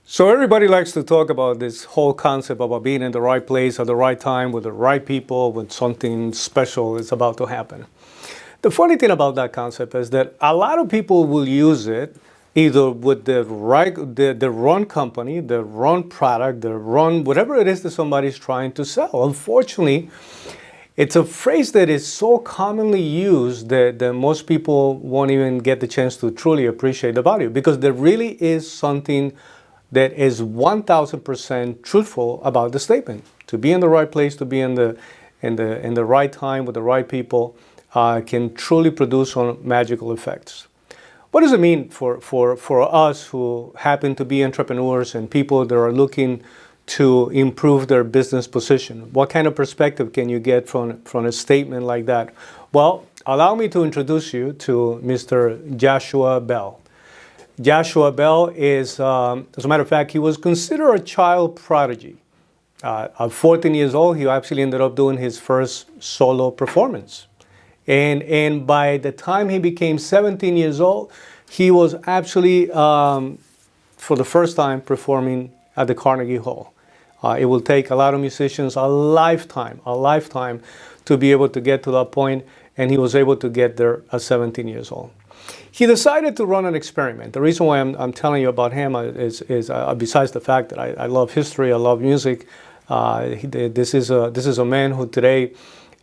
So everybody likes to talk about this whole concept about being in the right place at the right time with the right people when something special is about to happen. The funny thing about that concept is that a lot of people will use it either with the wrong company, the wrong product, the wrong whatever it is that somebody's trying to sell. Unfortunately, it's a phrase that is so commonly used that most people won't even get the chance to truly appreciate the value, because there really is something that is 1000% truthful about the statement. To be in the right place, to be in the right time with the right people, can truly produce some magical effects. What does it mean for us who happen to be entrepreneurs and people that are looking to improve their business position? What kind of perspective can you get from a statement like that? Well, allow me to introduce you to Mr. Joshua Bell. Joshua Bell is, as a matter of fact, he was considered a child prodigy. At 14 years old, he actually ended up doing his first solo performance. And by the time he became 17 years old, he was actually, for the first time, performing at the Carnegie Hall. It will take a lot of musicians a lifetime to be able to get to that point, and he was able to get there at 17 years old. He decided to run an experiment. The reason why I'm telling you about him is besides the fact that I love history, I love music. This is a man who today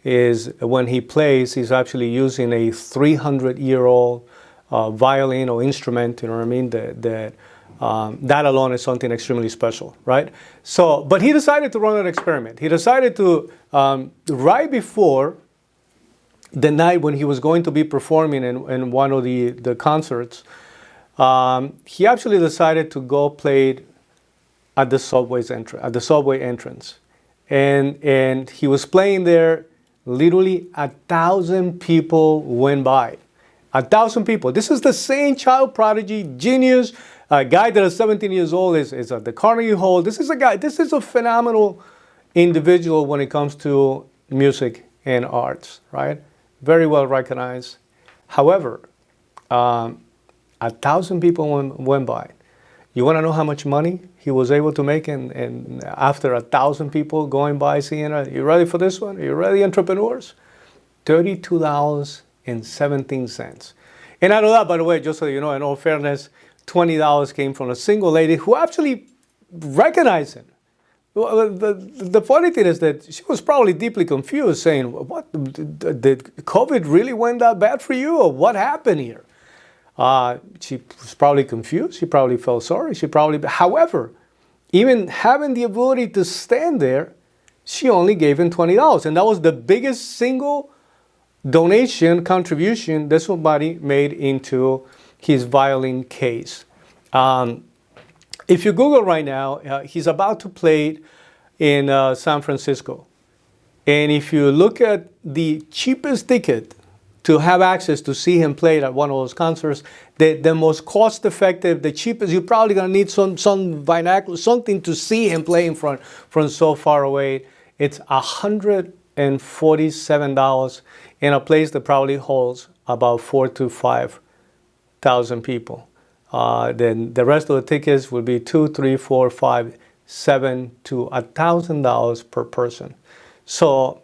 is, when he plays, he's actually using a 300-year-old violin or instrument. You know what I mean? That alone is something extremely special, right? So, but he decided to run an experiment. He decided to, right before the night when he was going to be performing in one of the concerts, he actually decided to go play at the subway entrance. And he was playing there. Literally 1,000 people went by. 1,000 people. This is the same child prodigy, genius, guy that is 17 years old, is at the Carnegie Hall. This is a phenomenal individual when it comes to music and arts, right? Very well recognized. However, 1,000 people went by. You want to know how much money he was able to make and after 1,000 people going by seeing it? You ready for this one? Are you ready, entrepreneurs? $32.17. And out of that, by the way, just so you know, in all fairness, $20 came from a single lady who actually recognized him. Well, the funny thing is that she was probably deeply confused, saying, "What, did COVID really went that bad for you, or what happened here?" She was probably confused. She probably felt sorry. However, even having the ability to stand there, she only gave him $20, and that was the biggest single donation contribution that somebody made into his violin case. If you Google right now, he's about to play in San Francisco. And if you look at the cheapest ticket to have access to see him play at one of those concerts, the most cost-effective, the cheapest, you're probably going to need some vernacular, something to see him play in front from so far away. It's $147 in a place that probably holds about 4,000 to 5,000 people. Then the rest of the tickets will be $200, $300, $400, $500, $700 to $1,000 per person. So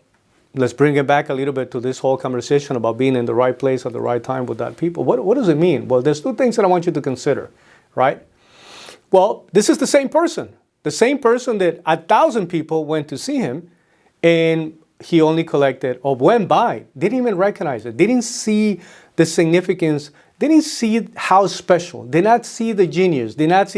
let's bring it back a little bit to this whole conversation about being in the right place at the right time with that people. What does it mean? Well, there's two things that I want you to consider, right? Well, this is the same person that 1,000 people went to see him, and he only collected or went by, didn't even recognize it, didn't see the significance, didn't see how special, did not see the genius, did not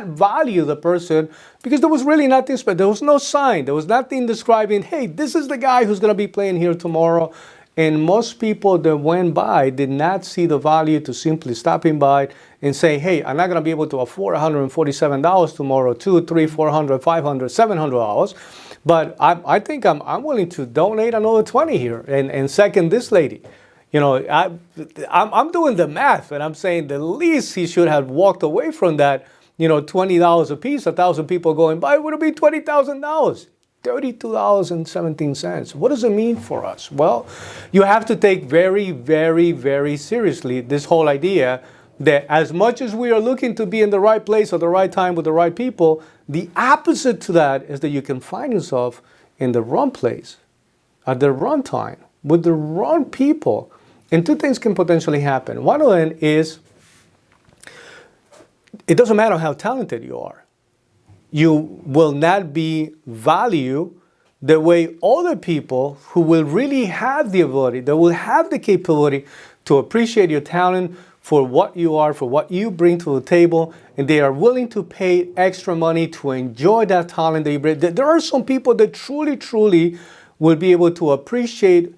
value the person, because there was really nothing special. There was no sign. There was nothing describing, hey, this is the guy who's going to be playing here tomorrow. And most people that went by did not see the value to simply stopping by and say, hey, I'm not going to be able to afford $147 tomorrow, $200, $300, $400, $500, $700. But I think I'm willing to donate another 20 here and second this lady. You know, I'm doing the math, and I'm saying the least he should have walked away from that, you know, $20 a piece, 1,000 people going by, would have been $20,000. $32.17. What does it mean for us? Well, you have to take very, very, very seriously this whole idea that as much as we are looking to be in the right place at the right time with the right people, the opposite to that is that you can find yourself in the wrong place at the wrong time with the wrong people. And two things can potentially happen. One of them is it doesn't matter how talented you are. You will not be valued the way other people who will really have the ability, that will have the capability to appreciate your talent for what you are, for what you bring to the table, and they are willing to pay extra money to enjoy that talent that you bring. There are some people that truly will be able to appreciate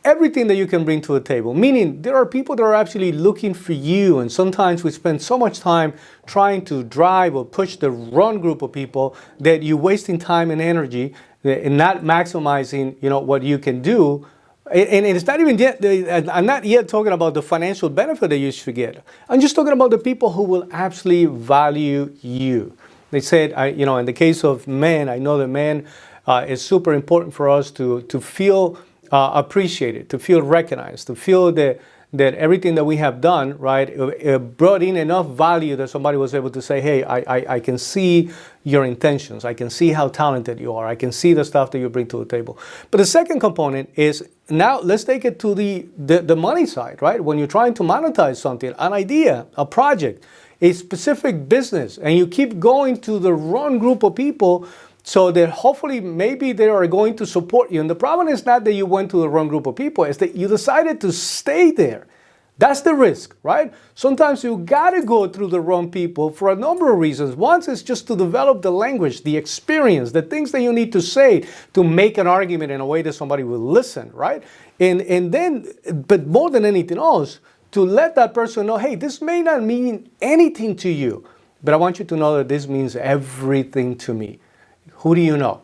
everything that you can bring to the table. Meaning, there are people that are actually looking for you, and sometimes we spend so much time trying to drive or push the wrong group of people that you're wasting time and energy and not maximizing, what you can do. And it's not even yet, I'm not yet talking about the financial benefit that you should get. I'm just talking about the people who will actually value you. They said, in the case of men, I know that men is super important for us to feel appreciated, to feel recognized, to feel that everything that we have done, right, it brought in enough value that somebody was able to say, hey, I can see your intentions. I can see how talented you are. I can see the stuff that you bring to the table. But the second component is, now let's take it to the money side, right? When you're trying to monetize something, an idea, a project, a specific business, and you keep going to the wrong group of people, so that hopefully maybe they are going to support you. And the problem is not that you went to the wrong group of people, it's that you decided to stay there. That's the risk, right? Sometimes you gotta go through the wrong people for a number of reasons. One is just to develop the language, the experience, the things that you need to say to make an argument in a way that somebody will listen, right? And then, but more than anything else, to let that person know, hey, this may not mean anything to you, but I want you to know that this means everything to me. Who do you know?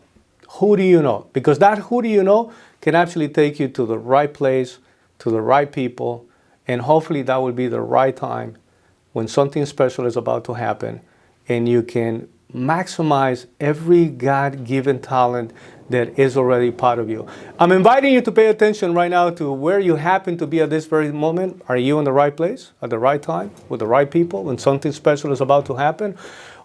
Who do you know? Because that who do you know can actually take you to the right place, to the right people, and hopefully that will be the right time when something special is about to happen and you can maximize every God-given talent that is already part of you. I'm inviting you to pay attention right now to where you happen to be at this very moment. Are you in the right place at the right time with the right people when something special is about to happen?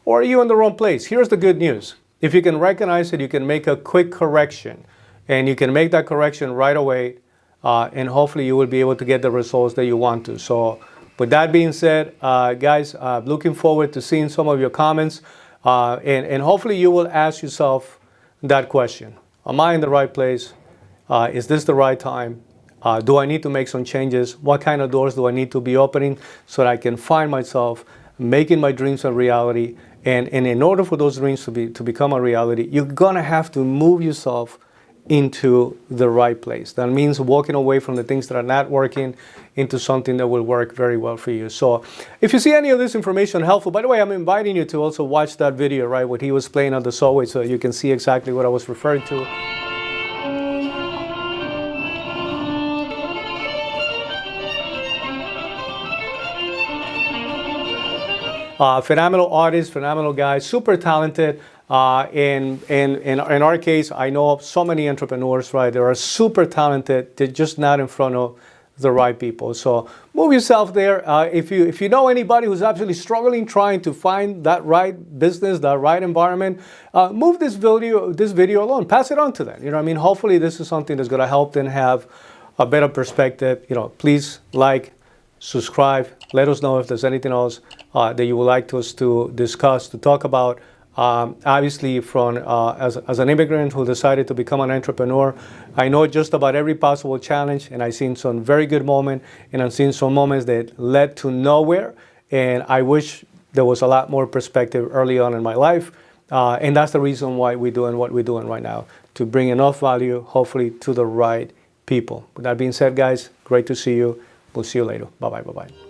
Or are you in the wrong place? Here's the good news. If you can recognize it, you can make a quick correction, and you can make that correction right away, and hopefully you will be able to get the results that you want to. So with that being said, guys, looking forward to seeing some of your comments, and hopefully you will ask yourself that question. Am I in the right place? Is this the right time? Do I need to make some changes? What kind of doors do I need to be opening so that I can find myself making my dreams a reality? And in order for those dreams to become a reality, you're gonna have to move yourself into the right place. That means walking away from the things that are not working into something that will work very well for you. So if you see any of this information helpful, by the way, I'm inviting you to also watch that video, right, what he was playing on the subway, so you can see exactly what I was referring to. Phenomenal artist, phenomenal guy, super talented. In our case, I know of so many entrepreneurs, right? They are super talented. They're just not in front of the right people. So move yourself there. If you know anybody who's actually struggling, trying to find that right business, that right environment, move this video along. Pass it on to them. You know what I mean? Hopefully this is something that's going to help them have a better perspective. Please like, subscribe. Let us know if there's anything else that you would like us to discuss, to talk about. Obviously, as an immigrant who decided to become an entrepreneur, I know just about every possible challenge, and I've seen some very good moments, and I've seen some moments that led to nowhere, and I wish there was a lot more perspective early on in my life, and that's the reason why we're doing what we're doing right now, to bring enough value, hopefully, to the right people. With that being said, guys, great to see you. We'll see you later. Bye-bye, bye-bye.